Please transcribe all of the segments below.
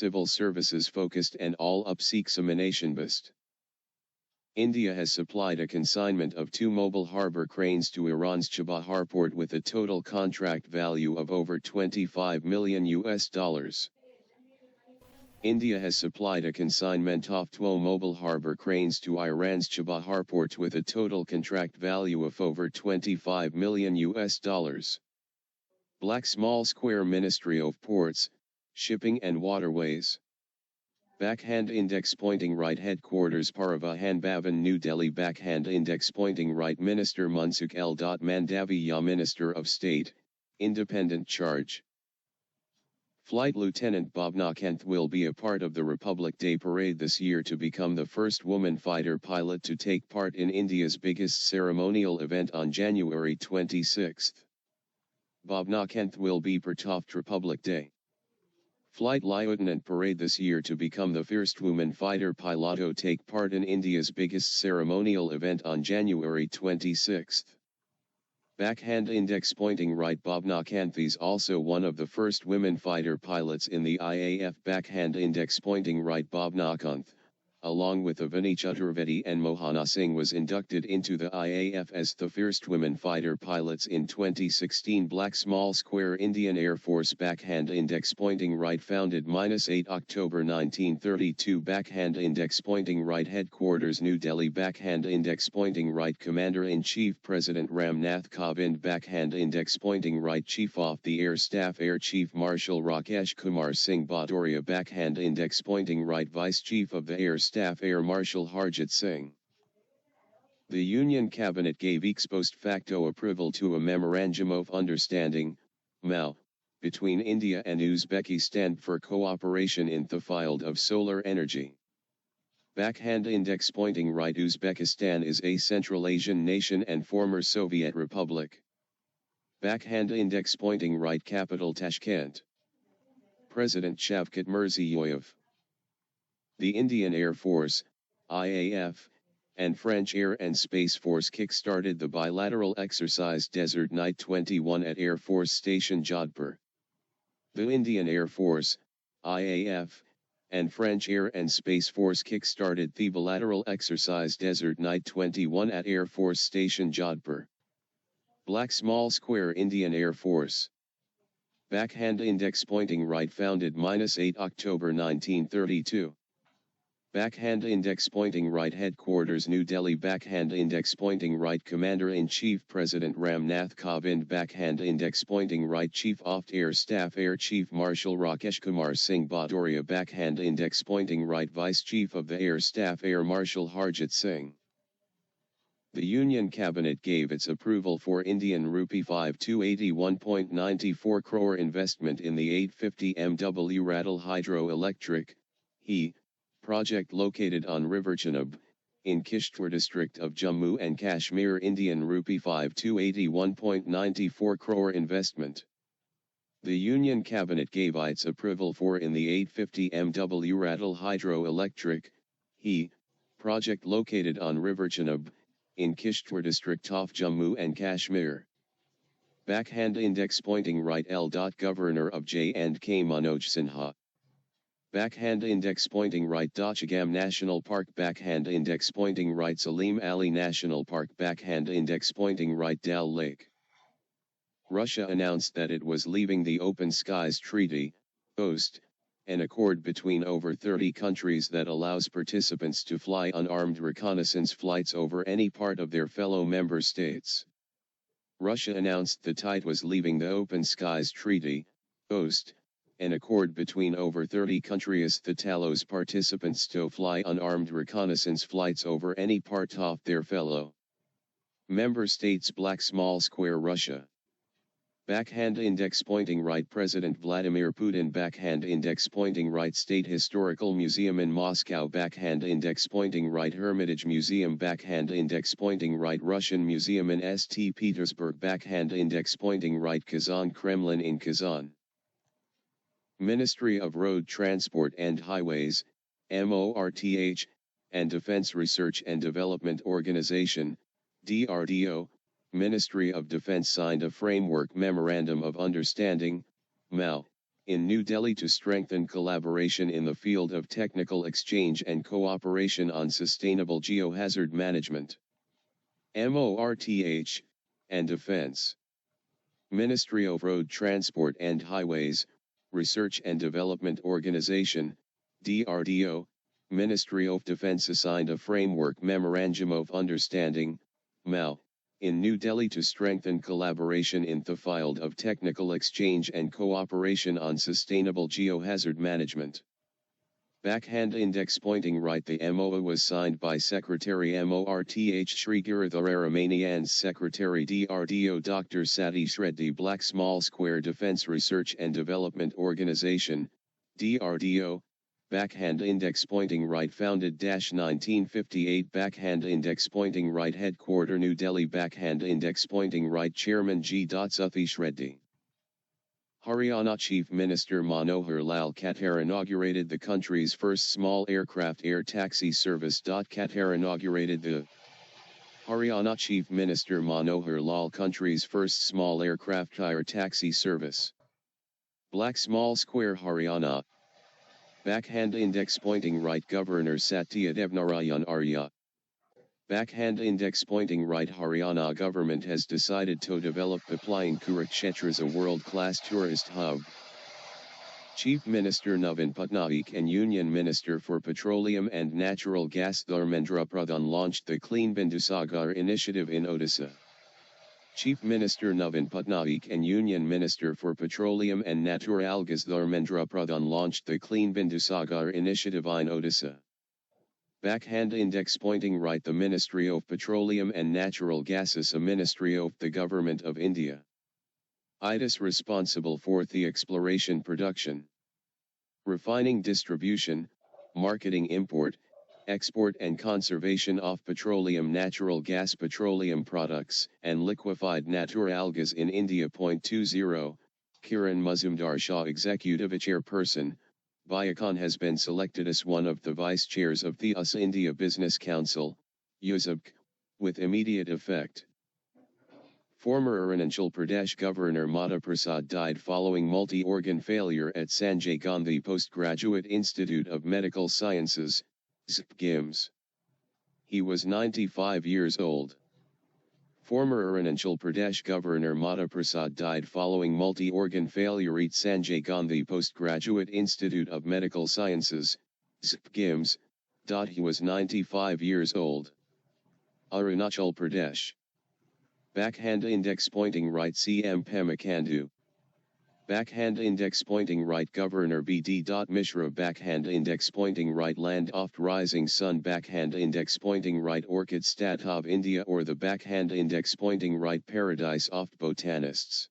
civil services focused and all upsc examination based. India has supplied a consignment of 2 mobile harbor cranes to Iran's Chabahar port with a total contract value of over $25 million. India has supplied a consignment of 2 mobile harbor cranes to Iran's Chabahar port with a total contract value of over $25 million. Black Small Square Ministry of Ports, Shipping and Waterways. Backhand index pointing right headquarters Parivahan Bhavan New Delhi backhand index pointing right Minister Mansukh L. Mandaviya Minister of State, Independent Charge. Flight Lieutenant Bhavna Kanth will be a part of the Republic Day Parade this year to become the first woman fighter pilot to take part in India's biggest ceremonial event on January 26. Bhavna Kanth will be part of Republic Day Flight Lieutenant Parade this year to become the first woman fighter pilot to take part in India's biggest ceremonial event on January 26. Backhand index pointing right Bhavna Kanth is also one of the first women fighter pilots in the IAF. Backhand index pointing right Bhavna Kanth, along with Avani Chaturvedi and Mohana Singh, was inducted into the IAF as the first women fighter pilots in 2016. Black Small Square Indian Air Force backhand index pointing right founded -8 October 1932 backhand index pointing right headquarters New Delhi backhand index pointing right Commander-in-Chief President Ramnath Kovind backhand index pointing right Chief of the Air Staff Air Chief Marshal Rakesh Kumar Singh Bhadoria backhand index pointing right Vice Chief of the Air Staff Air Marshal Harjit Singh. The Union Cabinet gave ex post facto approval to a Memorandum of Understanding, MOU, between India and Uzbekistan for cooperation in the field of solar energy. Backhand index pointing right Uzbekistan is a Central Asian nation and former Soviet republic. Backhand index pointing right capital Tashkent. President Shavkat Mirziyoyev. The Indian Air Force, IAF, and French Air and Space Force kick-started the bilateral exercise Desert Night 21 at Air Force Station Jodhpur. The Indian Air Force, IAF, and French Air and Space Force kick-started the bilateral exercise Desert Night 21 at Air Force Station Jodhpur. Black Small Square Indian Air Force. Backhand index pointing right founded -8 October 1932. Backhand index pointing right headquarters New Delhi backhand index pointing right Commander-in-Chief President Ramnath Kovind backhand index pointing right Chief of Air Staff Air Chief Marshal Rakesh Kumar Singh Bhadoria backhand index pointing right Vice Chief of the Air Staff Air Marshal Harjit Singh. The Union Cabinet gave its approval for Indian rupee 5,281.94 crore investment in the 850 MW Ratal Hydroelectric project located on River Chenab, in Kishtwar district of Jammu and Kashmir. Indian rupee 5,281.94 crore investment. The Union Cabinet gave its approval for in the 850 MW Ratal Hydroelectric project located on River Chenab, in Kishtwar district of Jammu and Kashmir. Backhand index pointing right L. Governor of J&K Manoj Sinha. Backhand index pointing right Chagam National Park backhand index pointing right Salim Ali National Park backhand index pointing right Dal Lake. Russia announced that it was leaving the Open Skies Treaty, OST, an accord between over 30 countries that allows participants to fly unarmed reconnaissance flights over any part of their fellow member states. Russia announced that it was leaving the Open Skies Treaty, OST, an accord between over 30 countries that allows participants to fly unarmed reconnaissance flights over any part of their fellow member states. Black Small Square Russia. Backhand index pointing right President Vladimir Putin backhand index pointing right State Historical Museum in Moscow backhand index pointing right Hermitage Museum backhand index pointing right Russian Museum in St. Petersburg backhand index pointing right Kazan Kremlin in Kazan. Ministry of Road Transport and Highways, MORTH, and Defense Research and Development Organization, DRDO, Ministry of Defense signed a Framework Memorandum of Understanding, MOU, in New Delhi to strengthen collaboration in the field of technical exchange and cooperation on sustainable geohazard management. MORTH, and Defense. Ministry of Road Transport and Highways, Research and Development Organization, DRDO, Ministry of Defense signed a Framework Memorandum of Understanding, MOU, in New Delhi to strengthen collaboration in the field of technical exchange and cooperation on sustainable geohazard management. Backhand index pointing right. The MOU was signed by Secretary MORTH Shri Giridharamani and Secretary DRDO Dr. Satish Reddy. Black Small Square Defense Research and Development Organization, DRDO, Backhand Index Pointing Right founded 1958. Backhand Index Pointing Right Headquarter New Delhi. Backhand Index Pointing Right Chairman G. Satish Reddy. Haryana Chief Minister Manohar Lal Khattar inaugurated the country's first small aircraft air taxi service. Khattar inaugurated the Haryana Chief Minister Manohar Lal country's first small aircraft air taxi service. Black Small Square Haryana. Backhand Index Pointing Right Governor Satyadev Narayan Arya. Backhand Index Pointing Right. Haryana government has decided to develop Piplayan Kurukshetra as a world-class tourist hub. Chief Minister Navin Patnaik and Union Minister for Petroleum and Natural Gas Dharmendra Pradhan launched the Clean Bindusagar initiative in Odisha. Chief Minister Navin Patnaik and Union Minister for Petroleum and Natural Gas Dharmendra Pradhan launched the Clean Bindusagar initiative in Odisha. Backhand Index Pointing Right. The Ministry of Petroleum and Natural Gas is a ministry of the Government of India. It is responsible for the exploration, production, refining, distribution, marketing, import, export and conservation of petroleum, natural gas, petroleum products, and liquefied natural gas in India. 20. Kiran Mazumdar Shah, Executive Chairperson, Biocon, has been selected as one of the Vice Chairs of the US India Business Council, USIBC, with immediate effect. Former Arunachal Pradesh Governor Madha Prasad died following multi-organ failure at Sanjay Gandhi Postgraduate Institute of Medical Sciences, GIMS. He was 95 years old. Former Arunachal Pradesh Governor Madha Prasad died following multi-organ failure at Sanjay Gandhi Postgraduate Institute of Medical Sciences, GIMS. He was 95 years old. Arunachal Pradesh. Backhand Index Pointing Right. CM Pema Khandu. Backhand Index Pointing Right. Governor B.D. Mishra. Backhand Index Pointing Right. Land of Rising Sun. Backhand Index Pointing Right. Orchid State of India, or the Backhand Index Pointing Right Paradise of Botanists.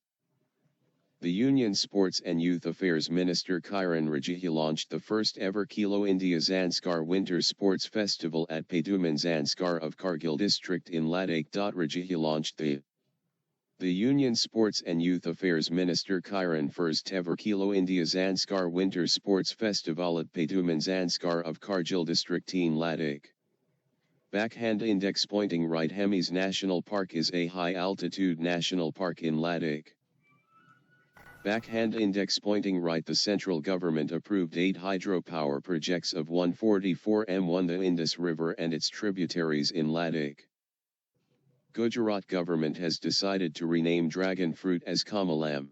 The Union Sports and Youth Affairs Minister Kiran Rijiju launched the first ever Khelo India Zanskar Winter Sports Festival at Paduman Zanskar of Kargil district in Ladakh. Rijiju launched the Union Sports and Youth Affairs Minister Kiran first ever Khelo India Zanskar Winter Sports Festival at Paduman Zanskar of Kargil district in Ladakh. Backhand Index Pointing Right. Hemis National Park is a high-altitude national park in Ladakh. Backhand Index Pointing Right. The central government approved 8 hydropower projects of 144 m1 the Indus River and its tributaries in Ladakh. Gujarat government has decided to rename dragon fruit as Kamalam.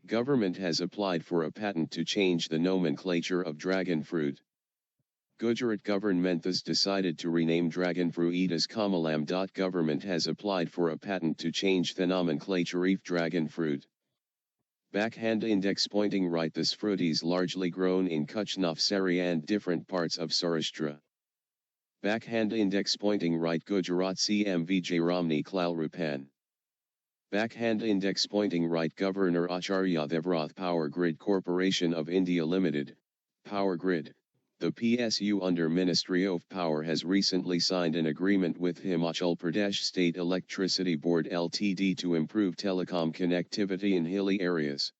Government has applied for a patent to change the nomenclature of dragon fruit. Gujarat government has decided to rename dragon fruit as Kamalam. Government has applied for a patent to change the nomenclature of dragon fruit. Backhand Index Pointing Right. This fruit is largely grown in Kutch Navsari and different parts of Saurashtra. Backhand Index Pointing Right. Gujarat CM Vijay Ramani Klalrupan. Backhand Index Pointing Right. Governor Acharya Devrath. Power Grid Corporation of India Limited, Power Grid, the PSU under Ministry of Power, has recently signed an agreement with Himachal Pradesh State Electricity Board Ltd to improve telecom connectivity in hilly areas.